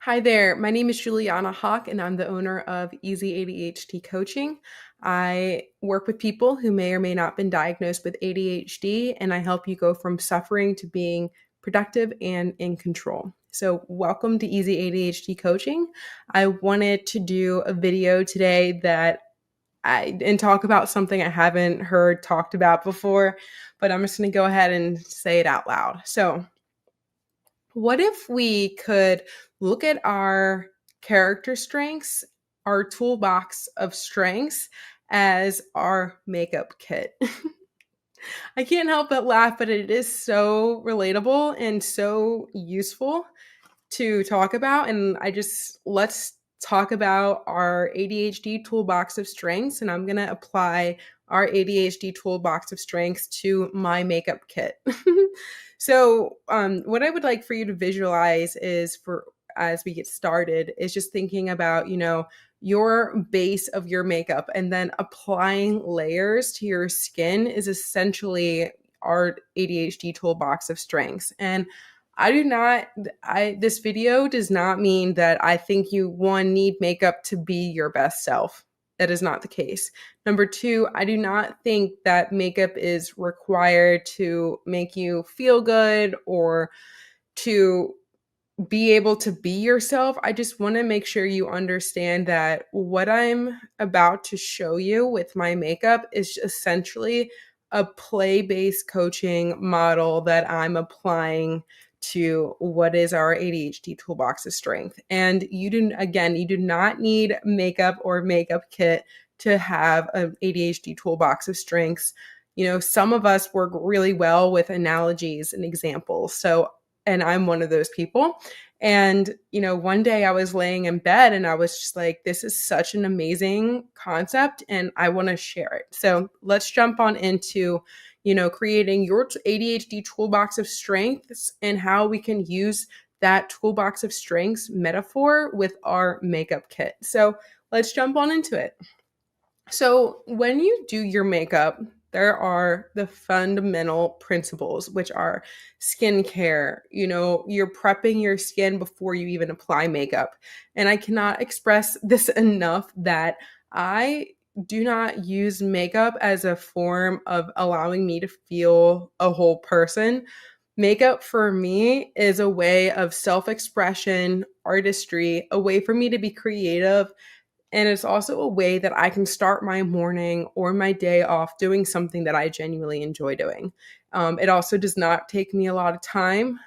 Hi there. My name is Juliana Hock, and I'm the owner of Easy ADHD Coaching. I work with people who may or may not been diagnosed with ADHD, and I help you go from suffering to being productive and in control. So, welcome to Easy ADHD Coaching. I wanted to do a video today and talk about something I haven't heard talked about before, but I'm just going to go ahead and say it out loud. So, what if we could look at our character strengths, our toolbox of strengths, as our makeup kit? I can't help but laugh, but it is so relatable and so useful to talk about. And let's talk about our ADHD toolbox of strengths. And I'm going to apply our ADHD toolbox of strengths to my makeup kit. What I would like for you to visualize is as we get started, is just thinking about, your base of your makeup and then applying layers to your skin is essentially our ADHD toolbox of strengths. And this video does not mean that I think you, one, need makeup to be your best self. That is not the case. Number two, I do not think that makeup is required to make you feel good or to be able to be yourself. I just want to make sure you understand that what I'm about to show you with my makeup is essentially a play-based coaching model that I'm applying to what is our ADHD toolbox of strength. And you do not need makeup or makeup kit to have an ADHD toolbox of strengths. Some of us work really well with analogies and examples. And I'm one of those people. And, one day I was laying in bed and I was just like, this is such an amazing concept and I want to share it. So let's jump on into, creating your ADHD toolbox of strengths and how we can use that toolbox of strengths metaphor with our makeup kit. So let's jump on into it. So when you do your makeup, there are the fundamental principles, which are skincare. You're prepping your skin before you even apply makeup. And I cannot express this enough that I do not use makeup as a form of allowing me to feel a whole person. Makeup for me is a way of self-expression, artistry, a way for me to be creative. And it's also a way that I can start my morning or my day off doing something that I genuinely enjoy doing. It also does not take me a lot of time.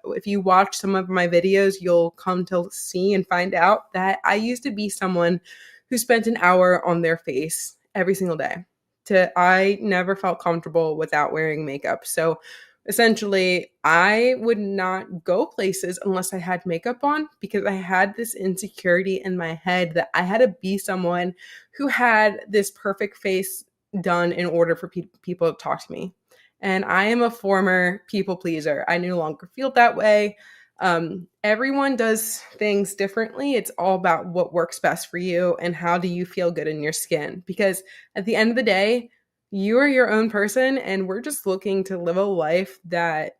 If you watch some of my videos, you'll come to see and find out that I used to be someone who spent an hour on their face every single day. I never felt comfortable without wearing makeup. So essentially, I would not go places unless I had makeup on because I had this insecurity in my head that I had to be someone who had this perfect face done in order for people to talk to me. And I am a former people pleaser. I no longer feel that way. Everyone does things differently. It's all about what works best for you and how do you feel good in your skin. Because at the end of the day, you are your own person, and we're just looking to live a life that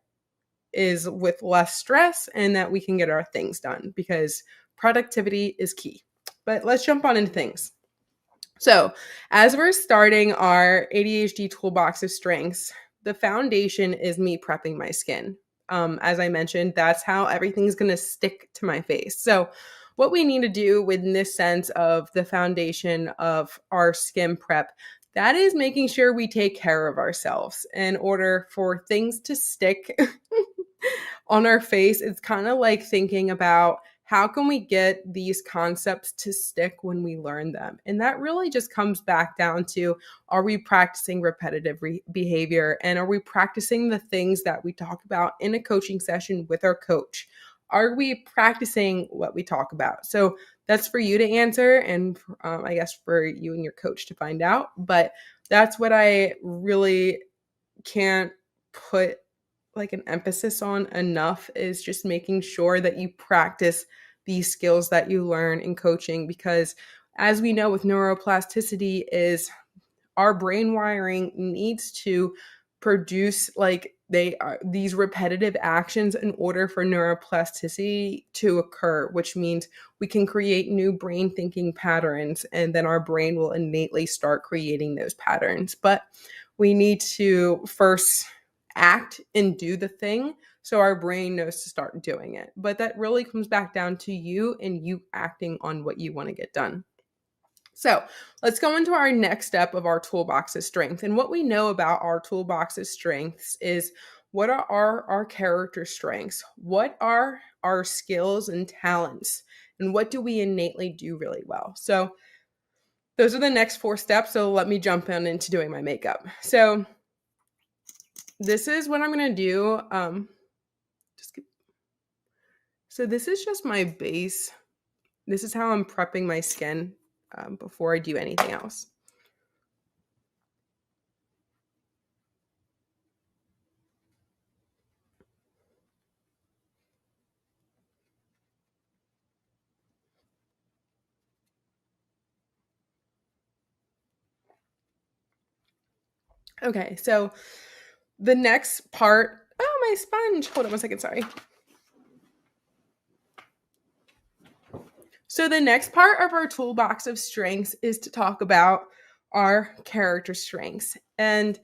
is with less stress and that we can get our things done because productivity is key. But let's jump on into things. So, as we're starting our ADHD toolbox of strengths, the foundation is me prepping my skin. As I mentioned, that's how everything's going to stick to my face. So, what we need to do within this sense of the foundation of our skin prep, that is making sure we take care of ourselves in order for things to stick on our face. It's kind of like thinking about how can we get these concepts to stick when we learn them? And that really just comes back down to, are we practicing repetitive behavior? And are we practicing the things that we talk about in a coaching session with our coach? Are we practicing what we talk about? So that's for you to answer, and I guess for you and your coach to find out. But that's what I really can't put like an emphasis on enough, is just making sure that you practice these skills that you learn in coaching. Because as we know with neuroplasticity, is our brain wiring needs to produce like they are these repetitive actions in order for neuroplasticity to occur, which means we can create new brain thinking patterns, and then our brain will innately start creating those patterns. But we need to first act and do the thing so our brain knows to start doing it. But that really comes back down to you and you acting on what you want to get done. So let's go into our next step of our toolbox of strength. And what we know about our toolbox of strengths is what are our character strengths? What are our skills and talents? And what do we innately do really well? So those are the next 4 steps. So let me jump into doing my makeup. So this is what I'm going to do. So this is just my base. This is how I'm prepping my skin before I do anything else. Okay, so the next part, oh, my sponge. Hold on 1 second, sorry. So the next part of our toolbox of strengths is to talk about our character strengths. And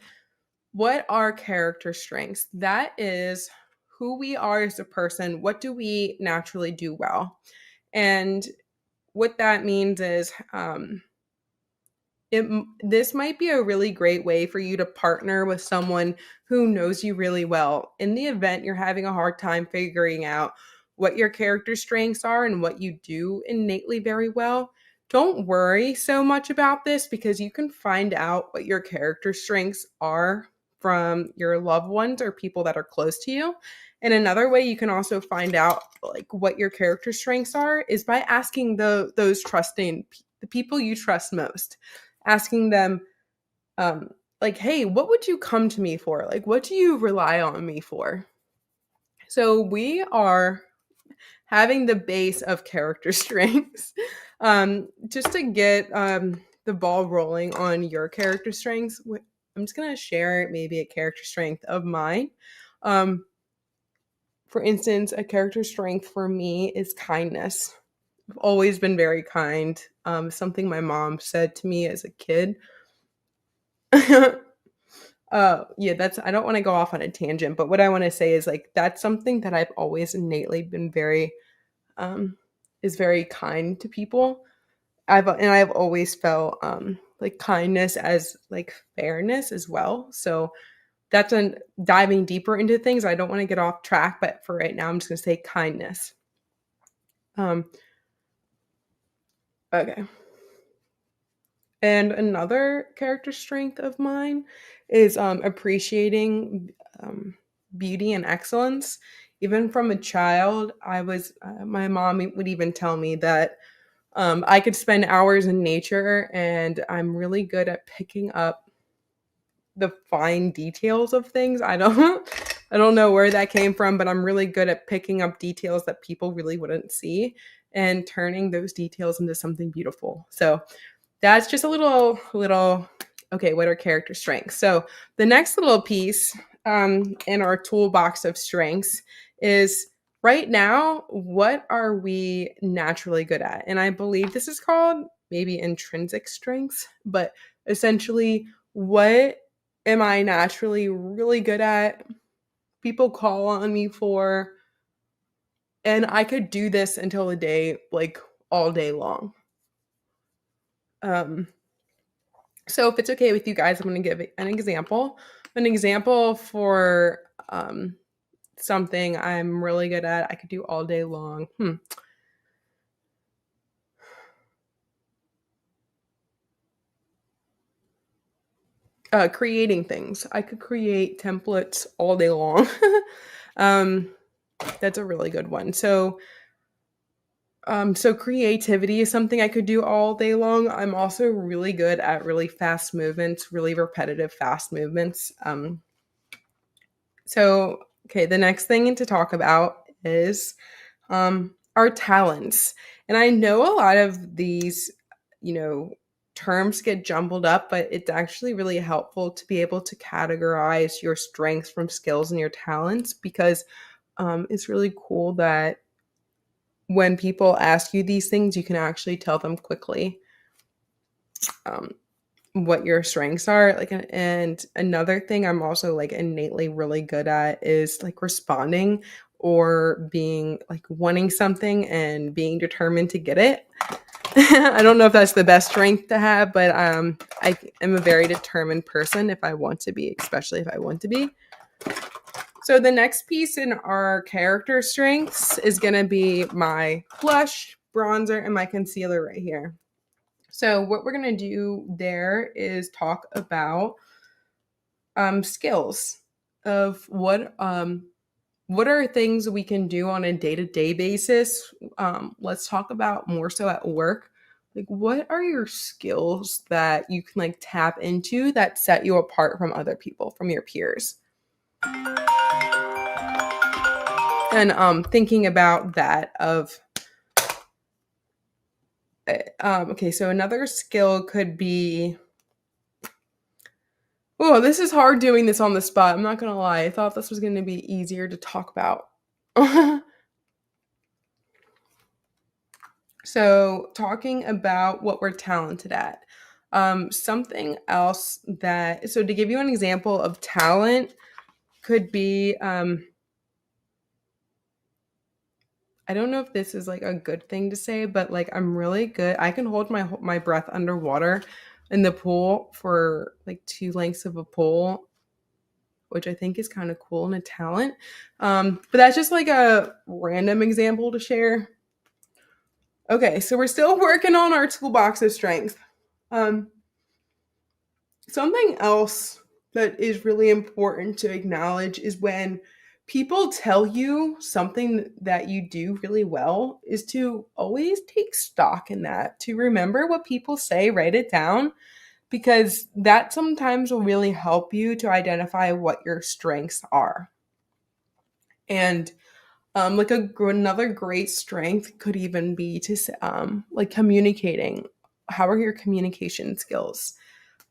what are character strengths? That is who we are as a person. What do we naturally do well? And what that means is this might be a really great way for you to partner with someone who knows you really well. In the event you're having a hard time figuring out what your character strengths are and what you do innately very well, don't worry so much about this, because you can find out what your character strengths are from your loved ones or people that are close to you. And another way you can also find out like what your character strengths are is by asking the people you trust most, asking them like, hey, what would you come to me for? Like, what do you rely on me for? So we are having the base of character strengths. Just to get the ball rolling on your character strengths, I'm just going to share maybe a character strength of mine. For instance, a character strength for me is kindness. I've always been very kind. Something my mom said to me as a kid. Yeah, I don't want to go off on a tangent, but what I want to say is like that's something that I've always innately been very is very kind to people. I've always felt like kindness as like fairness as well. So that's diving deeper into things. I don't want to get off track, but for right now I'm just going to say kindness. Okay. And another character strength of mine is appreciating beauty and excellence. Even from a child, my mom would even tell me that I could spend hours in nature, and I'm really good at picking up the fine details of things. I don't know where that came from, but I'm really good at picking up details that people really wouldn't see and turning those details into something beautiful. So that's just a little, okay, what are character strengths? So the next little piece in our toolbox of strengths is right now, what are we naturally good at? And I believe this is called maybe intrinsic strengths, but essentially, what am I naturally really good at? People call on me for, and I could do this until the day, like all day long. So if it's okay with you guys, I'm going to give an example. An example for something I'm really good at, I could do all day long. Creating things. I could create templates all day long. That's a really good one. So creativity is something I could do all day long. I'm also really good at really fast movements, really repetitive fast movements. Okay, the next thing to talk about is our talents. And I know a lot of these, terms get jumbled up, but it's actually really helpful to be able to categorize your strengths from skills and your talents, because it's really cool that when people ask you these things, you can actually tell them quickly um, what your strengths are. Like, and another thing I'm also like innately really good at is like responding or being like wanting something and being determined to get it. I don't know if that's the best strength to have, but I am a very determined person if I want to be, especially if I want to be. So the next piece in our character strengths is going to be my blush, bronzer, and my concealer right here. So what we're going to do there is talk about skills of what are things we can do on a day-to-day basis. Let's talk about more so at work. Like, what are your skills that you can like tap into that set you apart from other people, from your peers? And thinking about that of okay, so another skill could be, oh, this is hard doing this on the spot. I'm not gonna lie. I thought this was gonna be easier to talk about. So talking about what we're talented at. Something else that, so to give you an example of talent could be, I don't know if this is like a good thing to say, but like I'm really good. I can hold my breath underwater in the pool for like 2 lengths of a pole, which I think is kind of cool and a talent. But that's just like a random example to share. Okay, so we're still working on our toolbox of strength. Something else that is really important to acknowledge is when people tell you something that you do really well, is to always take stock in that, to remember what people say, write it down, because that sometimes will really help you to identify what your strengths are. And like another great strength could even be to like communicating. How are your communication skills?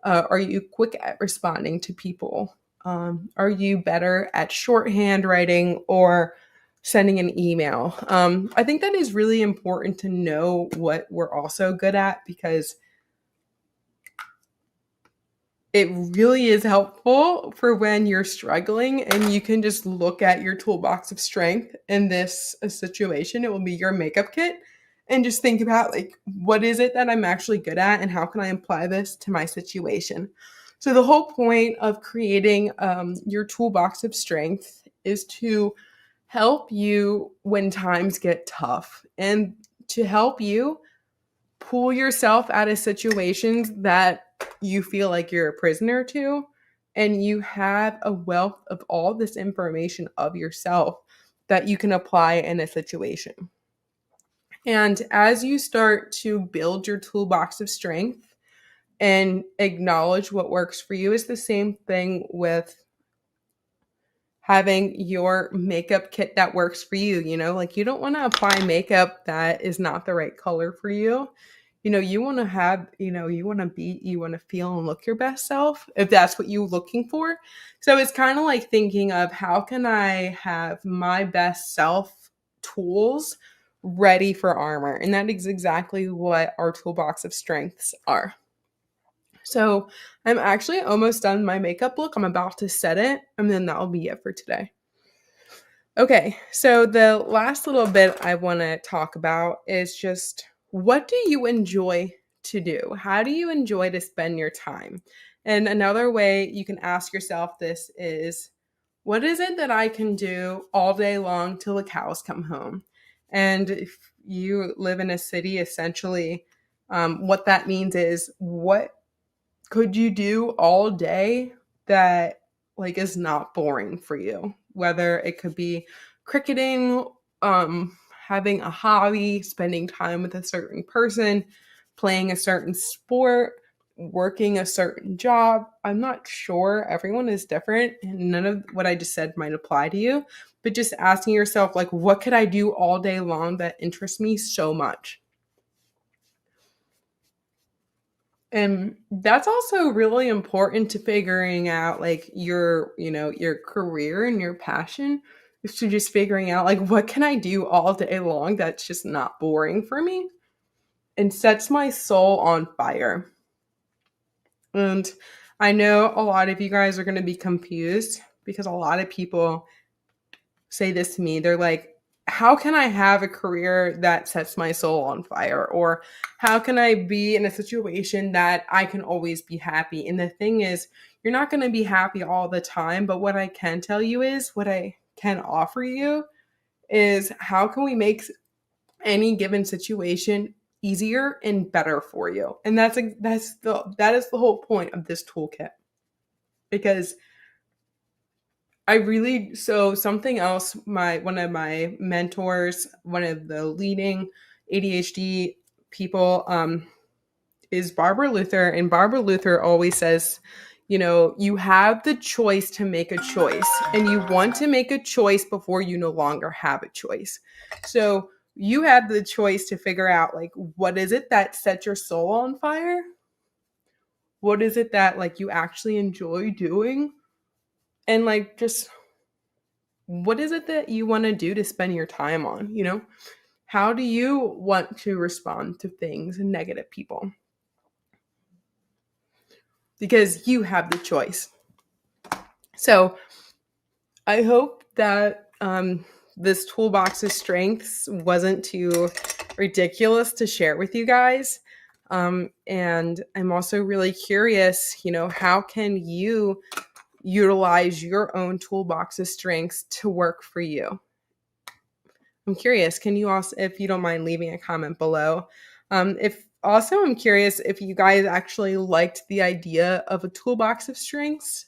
Are you quick at responding to people? Are you better at shorthand writing or sending an email? I think that is really important to know what we're also good at, because it really is helpful for when you're struggling and you can just look at your toolbox of strength in this situation. It will be your makeup kit, and just think about like, what is it that I'm actually good at and how can I apply this to my situation? So the whole point of creating your toolbox of strength is to help you when times get tough, and to help you pull yourself out of situations that you feel like you're a prisoner to, and you have a wealth of all this information of yourself that you can apply in a situation. And as you start to build your toolbox of strength and acknowledge what works for you, is the same thing with having your makeup kit that works for you. Like, you don't want to apply makeup that is not the right color for you. You want to have, you want to be, you want to feel and look your best self, if that's what you're looking for. So it's kind of like thinking of, how can I have my best self tools ready for armor? And that is exactly what our toolbox of strengths are. So I'm actually almost done my makeup look. I'm about to set it, and then that'll be it for today. Okay, so the last little bit I want to talk about is just, what do you enjoy to do? How do you enjoy to spend your time? And another way you can ask yourself this is, what is it that I can do all day long till the cows come home? And if you live in a city, essentially, what that means is, what could you do all day that like is not boring for you? Whether it could be cricketing, having a hobby, spending time with a certain person, playing a certain sport, working a certain job. I'm not sure. Everyone is different, and none of what I just said might apply to you. But just asking yourself, like, what could I do all day long that interests me so much? And that's also really important to figuring out like your career and your passion is to just figuring out like what can I do all day long that's just not boring for me and sets my soul on fire. And I know a lot of you guys are going to be confused because a lot of people say this to me. They're like, how can I have a career that sets my soul on fire? Or how can I be in a situation that I can always be happy? And the thing is, you're not going to be happy all the time. But what I can tell you is, what I can offer you is how can we make any given situation easier and better for you? And that is the whole point of this toolkit. Because something else, one of my mentors, one of the leading ADHD people, is Barbara Luther. And Barbara Luther always says, you have the choice to make a choice, and you want to make a choice before you no longer have a choice. So you have the choice to figure out like, what is it that sets your soul on fire? What is it that like you actually enjoy doing? And like, just what is it that you want to do to spend your time on? How do you want to respond to things and negative people? Because you have the choice. So I hope that this toolbox of strengths wasn't too ridiculous to share with you guys. And I'm also really curious, how can you utilize your own toolbox of strengths to work for you? I'm curious, can you also, if you don't mind leaving a comment below, I'm curious if you guys actually liked the idea of a toolbox of strengths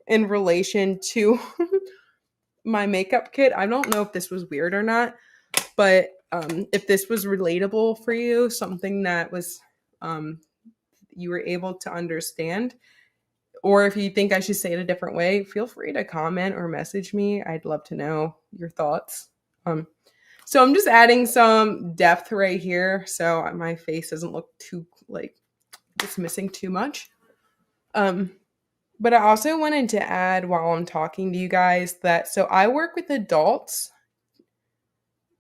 in relation to my makeup kit. I don't know if this was weird or not, but if this was relatable for you, something that was you were able to understand, or if you think I should say it a different way, feel free to comment or message me. I'd love to know your thoughts. So I'm just adding some depth right here so my face doesn't look too like it's missing too much. But I also wanted to add while I'm talking to you guys that so I work with adults.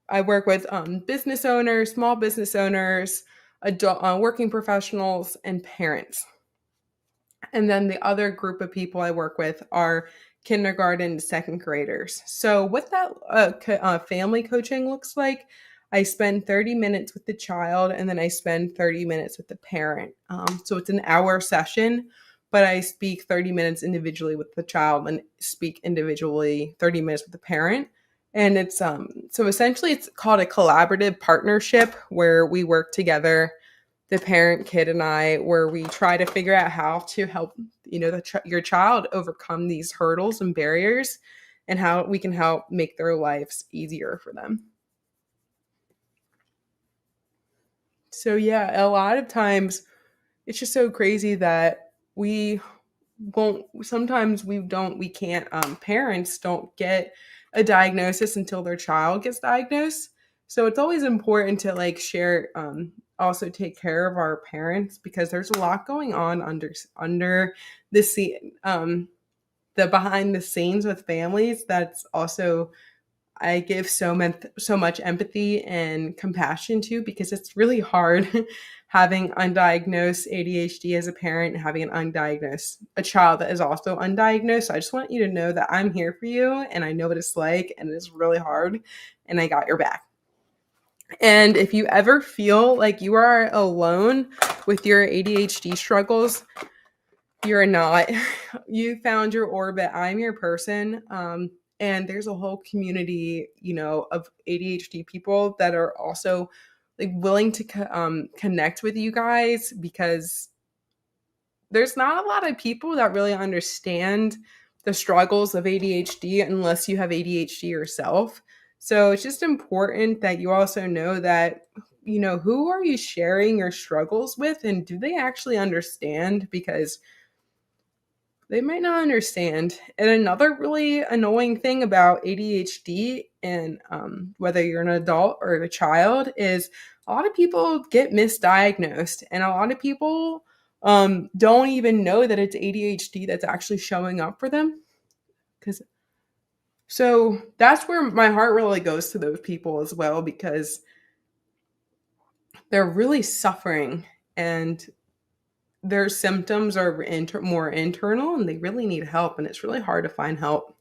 I work with business owners, small business owners, adult working professionals, and parents. And then the other group of people I work with are kindergarten to second graders. So what that family coaching looks like, I spend 30 minutes with the child and then I spend 30 minutes with the parent. So it's an hour session, but I speak 30 minutes individually with the child and speak individually 30 minutes with the parent. And it's so essentially it's called a collaborative partnership where we work together, the parent, kid, and I, where we try to figure out how to help your child overcome these hurdles and barriers, and how we can help make their lives easier for them. So yeah, a lot of times it's just so crazy that parents don't get a diagnosis until their child gets diagnosed. So it's always important to like share, also take care of our parents, because there's a lot going on under the scene, the behind the scenes with families. That's also I give so much empathy and compassion to, because it's really hard having undiagnosed ADHD as a parent and having a child that is also undiagnosed. So I just want you to know that I'm here for you and I know what it's like, and it's really hard, and I got your back. And if you ever feel like you are alone with your ADHD struggles, you're not. You found your orbit. I'm your person. And there's a whole community, of ADHD people that are also like willing to connect with you guys, because there's not a lot of people that really understand the struggles of ADHD unless you have ADHD yourself. So it's just important that you also know that, who are you sharing your struggles with, and do they actually understand? Because they might not understand. And another really annoying thing about ADHD, and whether you're an adult or a child, is a lot of people get misdiagnosed, and a lot of people don't even know that it's ADHD that's actually showing up for them. So that's where my heart really goes to those people as well, because they're really suffering and their symptoms are more internal and they really need help. And it's really hard to find help,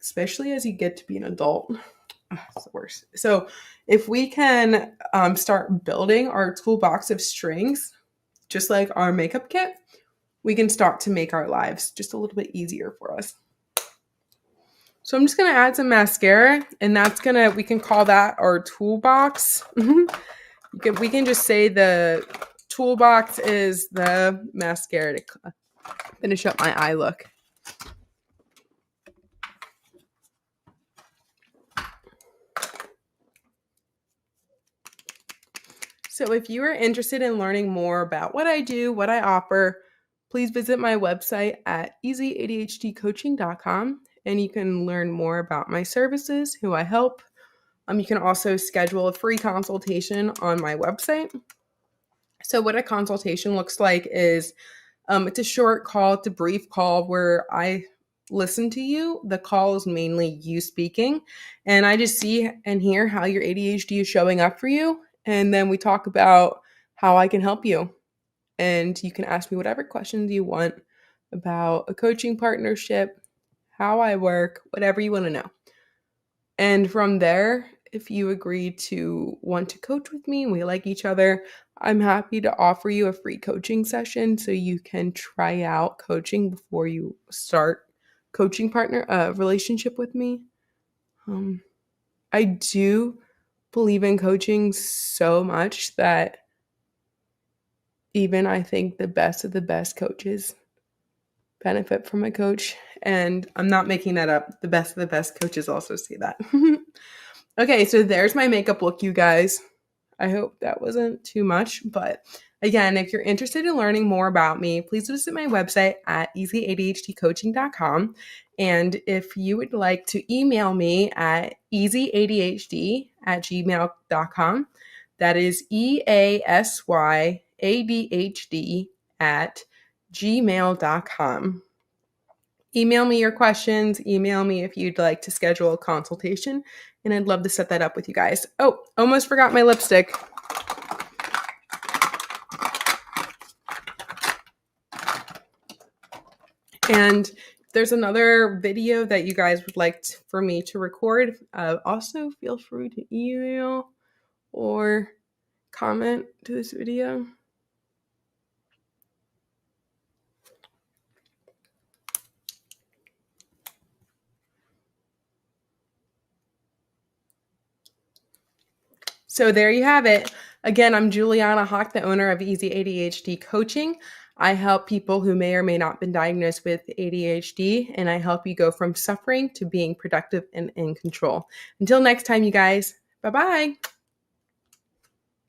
especially as you get to be an adult. It's the worst. So if we can start building our toolbox of strengths, just like our makeup kit, we can start to make our lives just a little bit easier for us. So I'm just going to add some mascara, and we can call that our toolbox. We can just say the toolbox is the mascara to finish up my eye look. So if you are interested in learning more about what I do, what I offer, please visit my website at easyadhdcoaching.com, and you can learn more about my services, who I help. You can also schedule a free consultation on my website. So what a consultation looks like is it's a short call, it's a brief call where I listen to you. The call is mainly you speaking, and I just see and hear how your ADHD is showing up for you. And then we talk about how I can help you. And you can ask me whatever questions you want about a coaching partnership, how I work, whatever you want to know. And from there, if you agree to want to coach with me and we like each other, I'm happy to offer you a free coaching session so you can try out coaching before you start coaching partner relationship with me. I do believe in coaching so much that even I think the best of the best coaches benefit from a coach. And I'm not making that up. The best of the best coaches also say that. Okay, so there's my makeup look, you guys. I hope that wasn't too much. But again, if you're interested in learning more about me, please visit my website at easyadhdcoaching.com. And if you would like to email me at easyadhd@gmail.com, that is EASYADHD@gmail.com. Email me your questions. Email me if you'd like to schedule a consultation, and I'd love to set that up with you guys. Oh, almost forgot my lipstick. And if there's another video that you guys would like for me to record, also feel free to email or comment to this video. So there you have it. Again, I'm Juliana Hock, the owner of Easy ADHD Coaching. I help people who may or may not have been diagnosed with ADHD, and I help you go from suffering to being productive and in control. Until next time, you guys, bye-bye.